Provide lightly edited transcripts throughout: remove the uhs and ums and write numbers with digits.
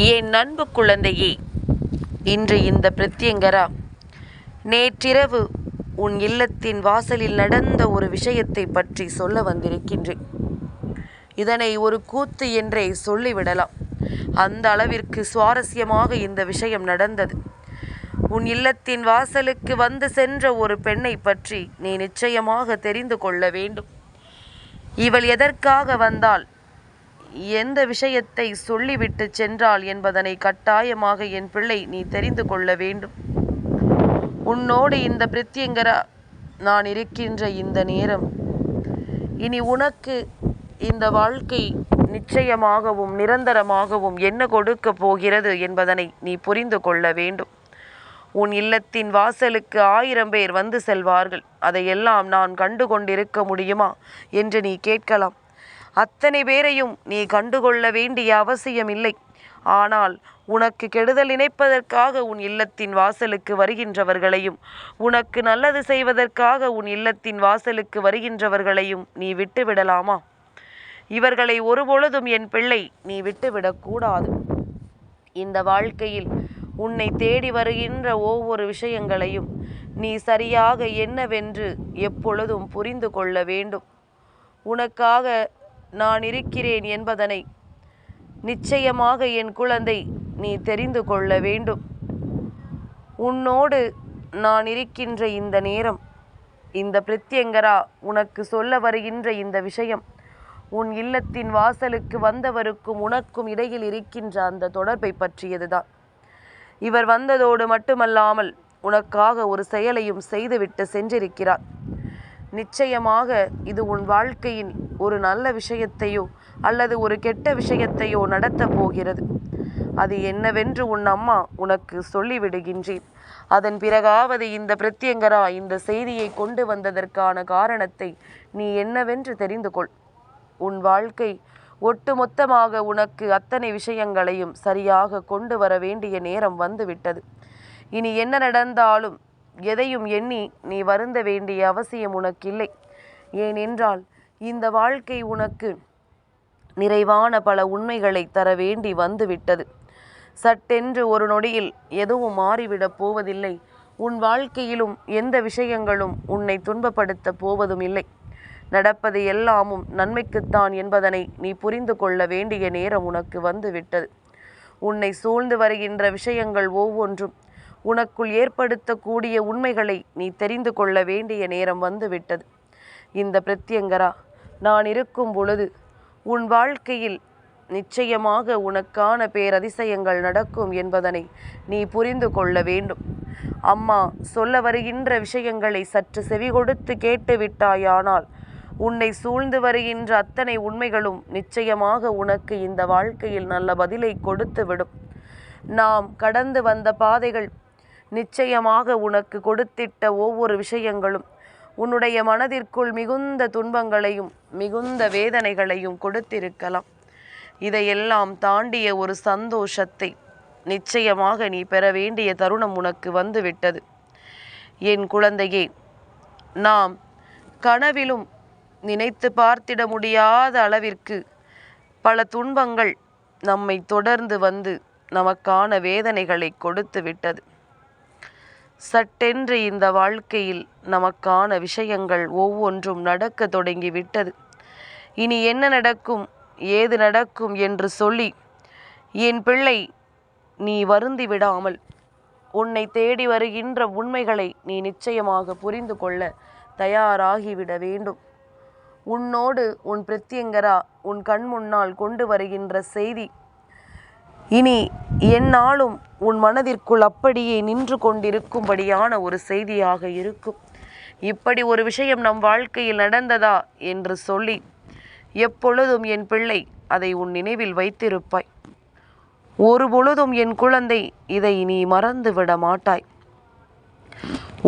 என் அன்பு குழந்தையே, இன்று இந்த பிரத்யங்கரா நேற்றிரவு உன் இல்லத்தின் வாசலில் நடந்த ஒரு விஷயத்தை பற்றி சொல்ல வந்திருக்கின்றேன். இதனை ஒரு கூத்து என்றே சொல்லிவிடலாம். அந்த அளவிற்கு சுவாரஸ்யமாக இந்த விஷயம் நடந்தது. உன் இல்லத்தின் வாசலுக்கு வந்து சென்ற ஒரு பெண்ணை பற்றி நீ நிச்சயமாக தெரிந்து கொள்ள வேண்டும். இவள் எதற்காக வந்தாள், எந்த விஷயத்தை சொல்லிவிட்டு சென்றாள் என்பதனை கட்டாயமாக என் பிள்ளை நீ தெரிந்து கொள்ள வேண்டும். உன்னோடு இந்த பிரத்யங்கரா நான் இருக்கின்ற இந்த நேரம், இனி உனக்கு இந்த வாழ்க்கை நிச்சயமாகவும் நிரந்தரமாகவும் என்ன கொடுக்க போகிறது என்பதனை நீ புரிந்து கொள்ள வேண்டும். உன் இல்லத்தின் வாசலுக்கு 1000 பேர் வந்து செல்வார்கள். அதையெல்லாம் நான் கண்டு கொண்டிருக்க முடியுமா என்று நீ கேட்கலாம். அத்தனை பேரையும் நீ கண்டுகொள்ள வேண்டிய அவசியமில்லை. ஆனால் உனக்கு கெடுதல் நினைப்பதற்காக உன் இல்லத்தின் வாசலுக்கு வருகின்றவர்களையும், உனக்கு நல்லது செய்வதற்காக உன் இல்லத்தின் வாசலுக்கு வருகின்றவர்களையும் நீ விட்டுவிடலாமா? இவர்களை ஒருபொழுதும் என் பிள்ளை நீ விட்டுவிடக்கூடாது. இந்த வாழ்க்கையில் உன்னை தேடி வருகின்ற ஒவ்வொரு விஷயங்களையும் நீ சரியாக என்னவென்று எப்பொழுதும் புரிந்து கொள்ள வேண்டும். உனக்காக நான் இருக்கிறேன் என்பதனை நிச்சயமாக என் குழந்தை நீ தெரிந்து கொள்ள வேண்டும். உன்னோடு நான் இருக்கின்ற இந்த நேரம், இந்த பிரத்யங்கரா உனக்கு சொல்ல வருகின்ற இந்த விஷயம், உன் இல்லத்தின் வாசலுக்கு வந்தவருக்கும் உனக்கும் இடையில் இருக்கின்ற அந்த தொடர்பை பற்றியதுதான். இவர் வந்ததோடு மட்டுமல்லாமல் உனக்காக ஒரு செயலையும் செய்துவிட்டு சென்றிருக்கிறார். நிச்சயமாக இது உன் வாழ்க்கையின் ஒரு நல்ல விஷயத்தையோ அல்லது ஒரு கெட்ட விஷயத்தையோ நடத்தப் போகிறது. அது என்னவென்று உன் அம்மா உனக்கு சொல்லிவிடுகின்றேன். அதன் பிறகாவது இந்த பிரத்யங்கரா இந்த செய்தியை கொண்டு வந்ததற்கான காரணத்தை நீ என்னவென்று தெரிந்து கொள். உன் வாழ்க்கை ஒட்டுமொத்தமாக உனக்கு அத்தனை விஷயங்களையும் சரியாக கொண்டு வர வேண்டிய நேரம் வந்துவிட்டது. இனி என்ன நடந்தாலும் எதையும் எண்ணி நீ வருந்த வேண்டிய அவசியம் உனக்கில்லை. ஏனென்றால் இந்த வாழ்க்கை உனக்கு நிறைவான பல உண்மைகளை தர வேண்டி வந்துவிட்டது. சட்டென்று ஒரு நொடியில் எதுவும் மாறிவிடப் போவதில்லை. உன் வாழ்க்கையிலும் எந்த விஷயங்களும் உன்னை துன்பப்படுத்த போவதும் இல்லை. நடப்பது எல்லாமும் நன்மைக்குத்தான் என்பதனை நீ புரிந்து கொள்ள வேண்டிய நேரம் உனக்கு வந்துவிட்டது. உன்னை சூழ்ந்து வருகின்ற விஷயங்கள் ஒவ்வொன்றும் உனக்குள் ஏற்படுத்தக்கூடிய உண்மைகளை நீ தெரிந்து கொள்ள வேண்டிய நேரம் வந்துவிட்டது. இந்த பிரத்யங்கரா நான் இருக்கும் பொழுது உன் வாழ்க்கையில் நிச்சயமாக உனக்கான பேரதிசயங்கள் நடக்கும் என்பதனை நீ புரிந்து கொள்ள வேண்டும். அம்மா சொல்ல வருகின்ற விஷயங்களை சற்று செவி கொடுத்து கேட்டுவிட்டாயானால் உன்னை சூழ்ந்து வருகின்ற அத்தனை உண்மைகளும் நிச்சயமாக உனக்கு இந்த வாழ்க்கையில் நல்ல பதிலை கொடுத்து விடும். நாம் கடந்து வந்த பாதைகள் நிச்சயமாக உனக்கு கொடுத்திட்ட ஒவ்வொரு விஷயங்களும் உன்னுடைய மனதிற்குள் மிகுந்த துன்பங்களையும் மிகுந்த வேதனைகளையும் கொடுத்திருக்கலாம். இதையெல்லாம் தாண்டிய ஒரு சந்தோஷத்தை நிச்சயமாக நீ பெற வேண்டிய தருணம் உனக்கு வந்துவிட்டது. என் குழந்தையே, நாம் கனவிலும் நினைத்து பார்த்திட முடியாத அளவிற்கு பல துன்பங்கள் நம்மை தொடர்ந்து வந்து நமக்கான வேதனைகளை கொடுத்து விட்டது. சட்டென்று இந்த வாழ்க்கையில் நமக்கான விஷயங்கள் ஒவ்வொன்றும் நடக்க தொடங்கி விட்டது. இனி என்ன நடக்கும், ஏது நடக்கும் என்று சொல்லி என் பிள்ளை நீ வருந்தி விடாமல் உன்னை தேடி வருகின்ற உண்மைகளை நீ நிச்சயமாக புரிந்து கொள்ள தயாராகிவிட வேண்டும். உன்னோடு உன் பிரத்யங்கரா உன் கண் முன்னால் கொண்டு வருகின்ற செய்தி இனி எந்நாளும் உன் மனதிற்குள் அப்படியே நின்று கொண்டிருக்கும்படியான ஒரு செய்தியாக இருக்கும். இப்படி ஒரு விஷயம் நம் வாழ்க்கையில் நடந்ததா என்று சொல்லி எப்பொழுதும் என் பிள்ளை அதை உன் நினைவில் வைத்திருப்பாய். ஒரு பொழுதும் என் குழந்தை இதை நீ மறந்து விட மாட்டாய்.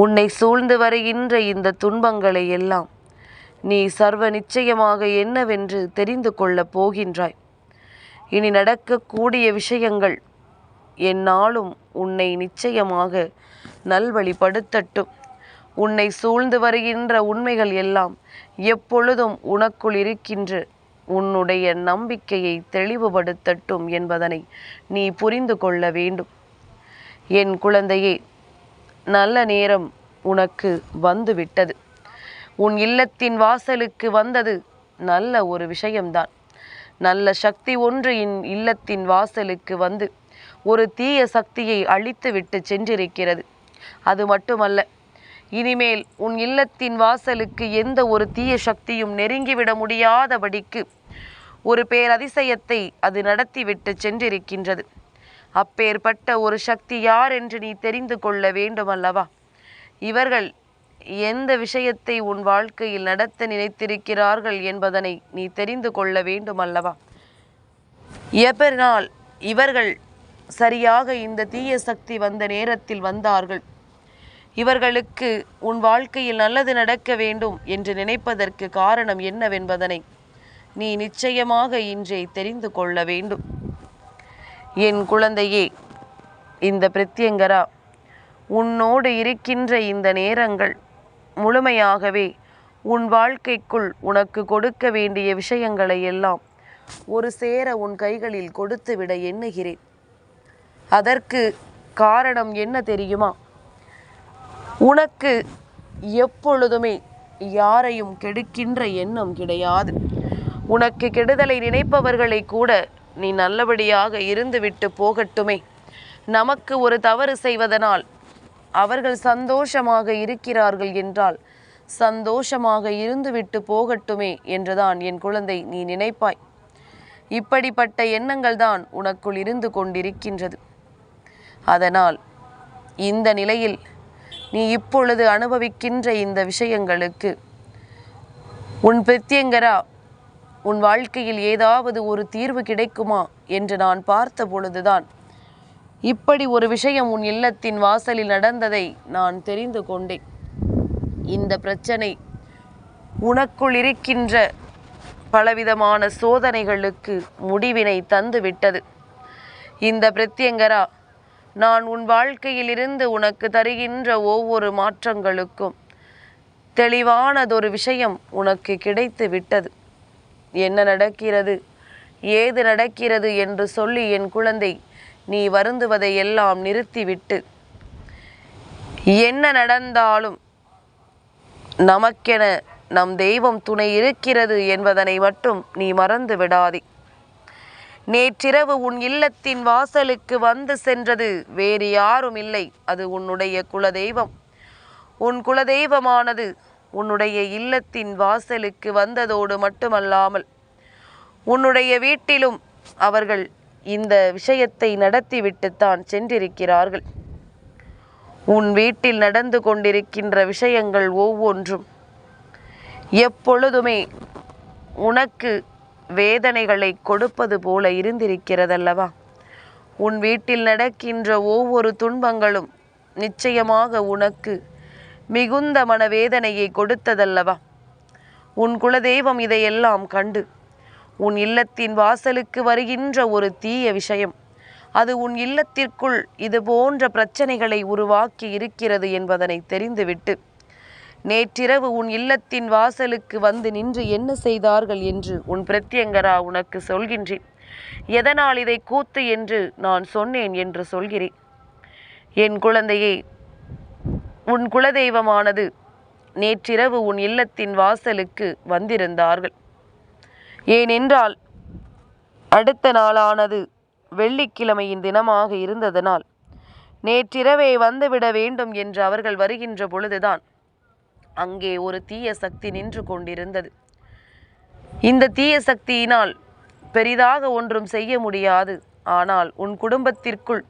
உன்னை சூழ்ந்து வருகின்ற இந்த துன்பங்களை எல்லாம் நீ சர்வ நிச்சயமாக என்னவென்று தெரிந்து கொள்ளப் போகின்றாய். இனி நடக்கக்கூடிய விஷயங்கள் எந்நாளும் உன்னை நிச்சயமாக நல்வழிப்படுத்தட்டும். உன்னை சூழ்ந்து வருகின்ற உண்மைகள் எல்லாம் எப்பொழுதும் உனக்குள் இருக்கின்ற உன்னுடைய நம்பிக்கையை தெளிவுபடுத்தட்டும் என்பதனை நீ புரிந்து கொள்ள வேண்டும். என் குழந்தையே, நல்ல நேரம் உனக்கு வந்துவிட்டது. உன் இல்லத்தின் வாசலுக்கு வந்தது நல்ல ஒரு விஷயம்தான். நல்ல சக்தி ஒன்று என் இல்லத்தின் வாசலுக்கு வந்து ஒரு தீய சக்தியை அழித்து விட்டு சென்றிருக்கிறது. அது மட்டுமல்ல, இனிமேல் உன் இல்லத்தின் வாசலுக்கு எந்த ஒரு தீய சக்தியும் நெருங்கிவிட முடியாதபடிக்கு ஒரு பேரதிசயத்தை அது நடத்திவிட்டு சென்றிருக்கின்றது. அப்பேற்பட்ட ஒரு சக்தி யார் என்று நீ தெரிந்து கொள்ள வேண்டும் அல்லவா? இவர்கள் எந்த விஷயத்தை உன் வாழ்க்கையில் நடத்த நினைத்திருக்கிறார்கள் என்பதனை நீ தெரிந்து கொள்ள வேண்டும் அல்லவா? எபெர்னால் இவர்கள் சரியாக இந்த தீய சக்தி வந்த நேரத்தில் வந்தார்கள். இவர்களுக்கு உன் வாழ்க்கையில் நல்லது நடக்க வேண்டும் என்று நினைப்பதற்கு காரணம் என்னவென்பதனை நீ நிச்சயமாக இன்றே தெரிந்து கொள்ள வேண்டும். என் குழந்தையே, இந்த பிரத்யங்கரா உன்னோடு இருக்கின்ற இந்த நேரங்கள் முழுமையாகவே உன் வாழ்க்கைக்குள் உனக்கு கொடுக்க வேண்டிய விஷயங்களை எல்லாம் ஒரு சேர உன் கைகளில் கொடுத்துவிட எண்ணுகிறேன். அதற்கு காரணம் என்ன தெரியுமா? உனக்கு எப்பொழுதுமே யாரையும் கெடுக்கின்ற எண்ணம் கிடையாது. உனக்கு கெடுதலை நினைப்பவர்களை கூட நீ நல்லபடியாக இருந்துவிட்டு போகட்டுமே, நமக்கு ஒரு தவறு செய்வதனால் அவர்கள் சந்தோஷமாக இருக்கிறார்கள் என்றால் சந்தோஷமாக இருந்துவிட்டு போகட்டுமே என்றுதான் என் குழந்தை நீ நினைப்பாய். இப்படிப்பட்ட எண்ணங்கள் தான் உனக்குள் இருந்து கொண்டிருக்கின்றது. அதனால் இந்த நிலையில் நீ இப்பொழுது அனுபவிக்கின்ற இந்த விஷயங்களுக்கு உன் பிரத்யங்கரா உன் வாழ்க்கையில் ஏதாவது ஒரு தீர்வு கிடைக்குமா என்று நான் பார்த்த பொழுதுதான் இப்படி ஒரு விஷயம் உன் இல்லத்தின் வாசலில் நடந்ததை நான் தெரிந்து கொண்டேன். இந்த பிரச்சனை உனக்குள் இருக்கின்ற பலவிதமான சோதனைகளுக்கு முடிவினை தந்துவிட்டது. இந்த பிரத்யங்கரா நான் உன் வாழ்க்கையிலிருந்து உனக்கு தருகின்ற ஒவ்வொரு மாற்றங்களுக்கும் தெளிவானதொரு விஷயம் உனக்கு கிடைத்து விட்டது. என்ன நடக்கிறது, ஏது நடக்கிறது என்று சொல்லி என் குழந்தை நீ வருந்துவதை எல்லாம் நிறுத்திவிட்டு, என்ன நடந்தாலும் நமக்கென நம் தெய்வம் துணை இருக்கிறது என்பதனை மட்டும் நீ மறந்து விடாதே. நேற்றிரவு உன் இல்லத்தின் வாசலுக்கு வந்து சென்றது வேறு யாரும் இல்லை, அது உன்னுடைய குலதெய்வம். உன் குலதெய்வமானது உன்னுடைய இல்லத்தின் வாசலுக்கு வந்ததோடு மட்டுமல்லாமல் உன்னுடைய வீட்டிலும் அவர்கள் இந்த விஷயத்தை நடத்திவிட்டுத்தான் சென்றிருக்கிறார்கள். உன் வீட்டில் நடந்து கொண்டிருக்கின்ற விஷயங்கள் ஒவ்வொன்றும் எப்பொழுதுமே உனக்கு வேதனைகளை கொடுப்பது போல இருந்திருக்கிறதல்லவா? உன் வீட்டில் நடக்கின்ற ஒவ்வொரு துன்பங்களும் நிச்சயமாக உனக்கு மிகுந்த மனவேதனையை கொடுத்ததல்லவா? உன் குலதெய்வம் இதையெல்லாம் கண்டு உன் இல்லத்தின் வாசலுக்கு வருகின்ற ஒரு தீய விஷயம் அது உன் இல்லத்திற்குள் இது போன்ற பிரச்சனைகளை உருவாக்கி இருக்கிறது என்பதனை தெரிந்துவிட்டு நேற்றிரவு உன் இல்லத்தின் வாசலுக்கு வந்து நின்று என்ன செய்தார்கள் என்று உன் பிரத்யங்கரா உனக்கு சொல்கின்றேன். எதனால் இதை கூத்து என்று நான் சொன்னேன் என்று சொல்கிறேன். என் குழந்தையே, உன் குலதெய்வமானது நேற்றிரவு உன் இல்லத்தின் வாசலுக்கு வந்திருந்தார்கள். ஏனென்றால் அடுத்த நாளானது வெள்ளிக்கிழமையின் தினமாக இருந்ததனால் நேற்றிரவே வந்துவிட வேண்டும் என்று அவர்கள் வருகின்ற பொழுதுதான் அங்கே ஒரு தீய சக்தி நின்று கொண்டிருந்தது. இந்த தீய சக்தியினால் பெரிதாக ஒன்றும் செய்ய முடியாது. ஆனால் உன் குடும்பத்திற்குள்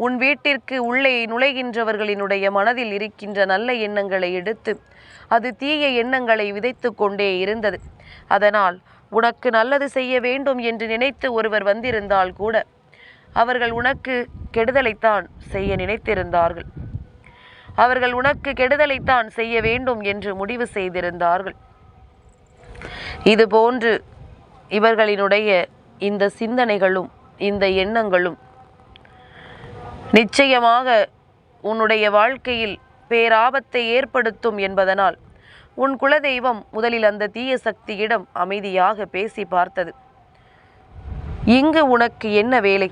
உன் வீட்டிற்கு உள்ளே நுழைகின்றவர்களினுடைய மனதில் இருக்கின்ற நல்ல எண்ணங்களை எடுத்து அது தீய எண்ணங்களை விதைத்து கொண்டே இருந்தது. அதனால் உனக்கு நல்லது செய்ய வேண்டும் என்று நினைத்து ஒருவர் வந்திருந்தால் கூட அவர்கள் உனக்கு கெடுதலைத்தான் செய்ய நினைத்திருந்தார்கள். அவர்கள் உனக்கு கெடுதலைத்தான் செய்ய வேண்டும் என்று முடிவு செய்திருந்தார்கள். இதுபோன்று இவர்களினுடைய இந்த சிந்தனைகளும் இந்த எண்ணங்களும் நிச்சயமாக உன்னுடைய வாழ்க்கையில் பேராபத்தை ஏற்படுத்தும் என்பதனால் உன் குலதெய்வம் முதலில் அந்த தீய சக்தியிடம் அமைதியாக பேசி பார்த்தது. இங்கு உனக்கு என்ன வேலை?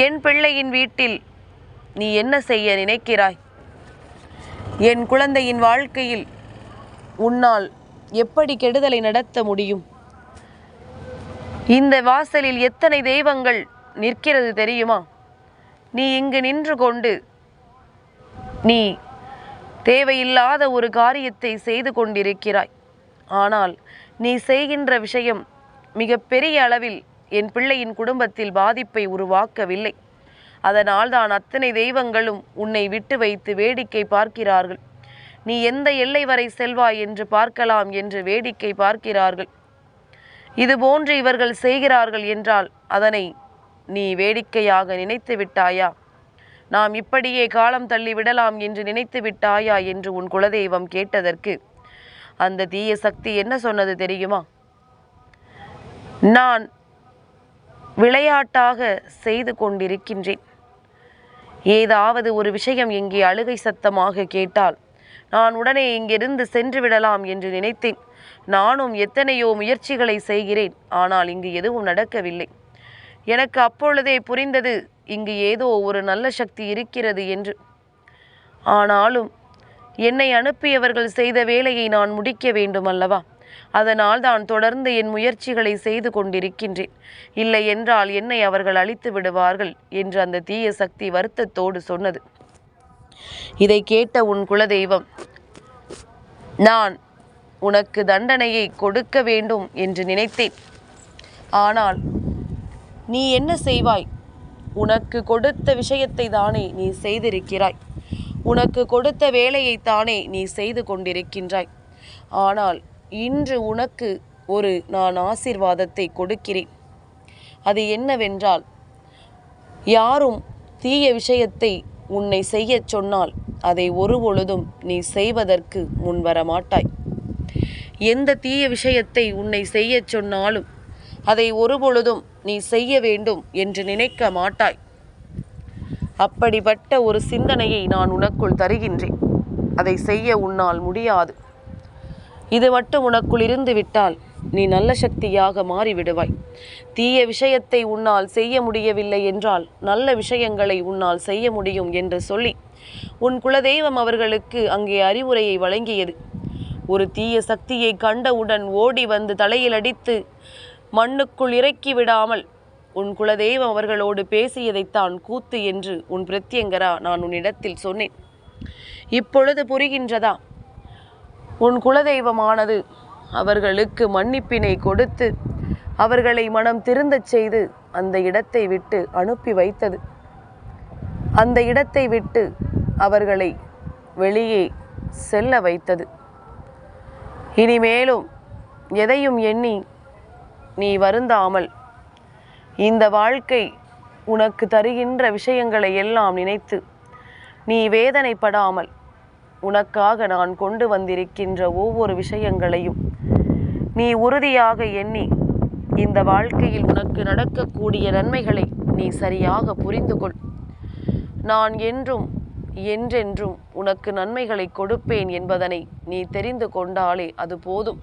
என் பிள்ளையின் வீட்டில் நீ என்ன செய்ய நினைக்கிறாய்? என் குழந்தையின் வாழ்க்கையில் உன்னால் எப்படி கெடுதலை நடத்த முடியும்? இந்த வாசலில் எத்தனை தெய்வங்கள் நிற்கிறது தெரியுமா? நீ இங்கு நின்று கொண்டு நீ தேவையில்லாத ஒரு காரியத்தை செய்து கொண்டிருக்கிறாய். ஆனால் நீ செய்கின்ற விஷயம் மிக பெரிய அளவில் என் பிள்ளையின் குடும்பத்தில் பாதிப்பை உருவாக்கவில்லை. அதனால் தான் அத்தனை தெய்வங்களும் உன்னை விட்டு வைத்து வேடிக்கை பார்க்கிறார்கள். நீ எந்த எல்லை வரை செல்வாய் என்று பார்க்கலாம் என்று வேடிக்கை பார்க்கிறார்கள். இதுபோன்று இவர்கள் செய்கிறார்கள் என்றால் அதனை நீ வேடிக்கையாக நினைத்து விட்டாயா? நாம் இப்படியே காலம் தள்ளி விடலாம் என்று நினைத்து விட்டாயா என்று உன் குலதெய்வம் கேட்டதற்கு அந்த தீய சக்தி என்ன சொன்னது தெரியுமா? நான் விளையாட்டாக செய்து கொண்டிருக்கின்றேன். ஏதாவது ஒரு விஷயம் இங்கே அழுகை சத்தமாக கேட்டால் நான் உடனே இங்கிருந்து சென்று விடலாம் என்று நினைத்தேன். நானும் எத்தனையோ முயற்சிகளை செய்கிறேன். ஆனால் இங்கு எதுவும் நடக்கவில்லை. எனக்கு அப்பொழுதே புரிந்தது இங்கு ஏதோ ஒரு நல்ல சக்தி இருக்கிறது என்று. ஆனாலும் என்னை அனுப்பியவர்கள் செய்த வேலையை நான் முடிக்க வேண்டும் அல்லவா? அதனால் தான் தொடர்ந்து என் முயற்சிகளை செய்து கொண்டிருக்கின்றேன். இல்லை என்றால் என்னை அவர்கள் அழித்து விடுவார்கள் என்று அந்த தீய சக்தி வருத்தத்தோடு சொன்னது. இதை கேட்ட உன் குலதெய்வம், நான் உனக்கு தண்டனையை கொடுக்க வேண்டும் என்று நினைத்தேன். ஆனால் நீ என்ன செய்வாய்? உனக்கு கொடுத்த விஷயத்தை தானே நீ செய்திருக்கிறாய். உனக்கு கொடுத்த வேலையை தானே நீ செய்து கொண்டிருக்கின்றாய். ஆனால் இன்று உனக்கு நான் ஆசீர்வாதத்தை கொடுக்கிறேன். அது என்னவென்றால், யாரும் தீய விஷயத்தை உன்னை செய்யச் சொன்னால் அதை ஒருபொழுதும் நீ செய்வதற்கு முன்வர மாட்டாய். எந்த தீய விஷயத்தை உன்னை செய்யச் சொன்னாலும் அதை ஒருபொழுதும் நீ செய்ய வேண்டும் என்று நினைக்க மாட்டாய். அப்படிப்பட்ட ஒரு சிந்தனையை நான் உனக்குள் தருகின்றேன். அதை செய்ய உன்னால் முடியாது. இது மட்டும் உனக்குள் இருந்து விட்டால் நீ நல்ல சக்தியாக மாறிவிடுவாய். தீய விஷயத்தை உன்னால் செய்ய முடியவில்லை என்றால் நல்ல விஷயங்களை உன்னால் செய்ய முடியும் என்று சொல்லி உன் குலதெய்வம் அவர்களுக்கு அங்கே அறிவுரையை வழங்கியது. ஒரு தீய சக்தியை கண்டவுடன் ஓடி வந்து தலையில் அடித்து மண்ணுக்குள் இறக்கி விடாமல் உன் குலதெய்வம் அவர்களோடு பேசியதைத்தான் கூத்து என்று உன் பிரத்யங்கரா நான் உன்னிடத்தில் சொன்னேன். இப்பொழுது புரிகின்றதா? உன் குலதெய்வமானது அவர்களுக்கு மன்னிப்பினை கொடுத்து அவர்களை மனம் திருந்தச் செய்து அந்த இடத்தை விட்டு அனுப்பி வைத்தது. அந்த இடத்தை விட்டு அவர்களை வெளியே செல்ல வைத்தது. இனிமேலும் எதையும் எண்ணி நீ வருந்தாமல் இந்த வாழ்க்கை உனக்கு தருகின்ற விஷயங்களை எல்லாம் நினைத்து நீ வேதனைப்படாமல் உனக்காக நான் கொண்டு வந்திருக்கின்ற ஒவ்வொரு விஷயங்களையும் நீ உறுதியாக எண்ணி இந்த வாழ்க்கையில் உனக்கு நடக்கக்கூடிய நன்மைகளை நீ சரியாக புரிந்து கொள். நான் என்றென்றும் உனக்கு நன்மைகளை கொடுப்பேன் என்பதனை நீ தெரிந்து கொண்டாலே அது போதும்.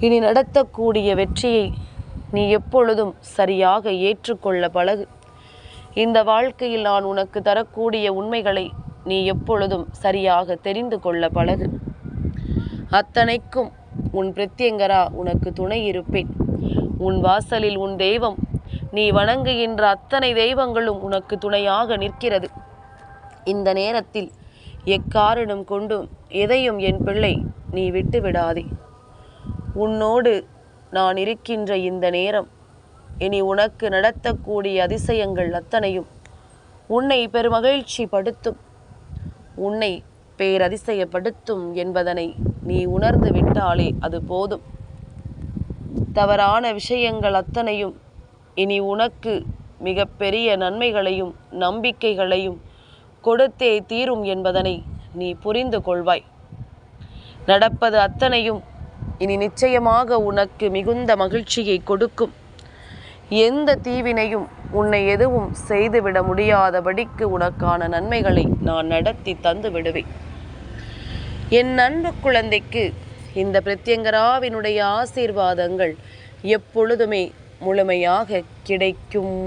இனி நடத்தக்கூடிய வெற்றியை நீ எப்பொழுதும் சரியாக ஏற்றுக்கொள்ள பழகு. இந்த வாழ்க்கையில் நான் உனக்கு தரக்கூடிய உண்மைகளை நீ எப்பொழுதும் சரியாக தெரிந்து கொள்ள பழகு. அத்தனைக்கும் உன் பிரத்யங்கரா உனக்கு துணை இருப்பேன். உன் வாசலில் உன் தெய்வம், நீ வணங்குகின்ற அத்தனை தெய்வங்களும் உனக்கு துணையாக நிற்கிறது. இந்த நேரத்தில் எக்காரணம் கொண்டும் எதையும் என் பிள்ளை நீ விட்டு விடாதே. உன்னோடு நான் இருக்கின்ற இந்த நேரம் இனி உனக்கு நடத்தக்கூடிய அதிசயங்கள் அத்தனையும் உன்னை பெருமகிழ்ச்சி படுத்தும், உன்னை பேரதிசயப்படுத்தும் என்பதனை நீ உணர்ந்து விட்டாலே அது போதும். தவறான விஷயங்கள் அத்தனையும் இனி உனக்கு மிக பெரிய நன்மைகளையும் நம்பிக்கைகளையும் கொடுத்தே தீரும் என்பதனை நீ புரிந்து கொள்வாய். நடப்பது அத்தனையும் இனி நிச்சயமாக உனக்கு மிகுந்த மகிழ்ச்சியை கொடுக்கும். எந்த தீவினையும் உன்னை எதுவும் செய்துவிட முடியாதபடிக்கு உனக்கான நன்மைகளை நான் நடத்தி தந்து விடுவேன். என் அன்பு குழந்தைக்கு இந்த பிரத்யங்கராவினுடைய ஆசீர்வாதங்கள் எப்பொழுதுமே முழுமையாக கிடைக்கும்.